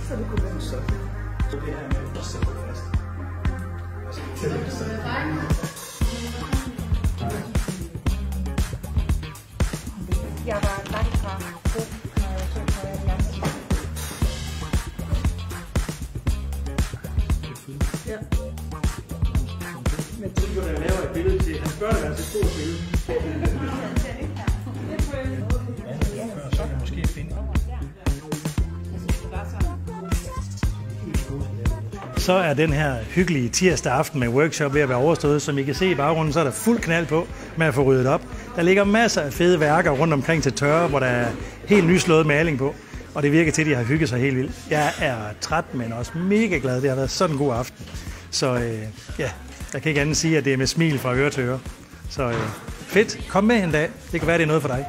Så det kunne være så. Så det her med at sætte fast. Jeg var langt fra god, når jeg tog på Alliance. Ja. Men det kunne da lave et billede til. Han spørger dig, altså et stort billede. Ja, så kan jeg måske finde. Så er den her hyggelige tirsdag aften med workshop ved at være overstået. Som I kan se i baggrunden, så er der fuld knald på med at få ryddet op. Der ligger masser af fede værker rundt omkring til tørre, hvor der er helt nyslået maling på. Og det virker til, at de har hygget sig helt vildt. Jeg er træt, men også mega glad. Det har været sådan en god aften. Så ja, jeg kan ikke andet sige, at det er med smil fra øre til øre. Så fedt. Kom med en dag. Det kan være, det er noget for dig.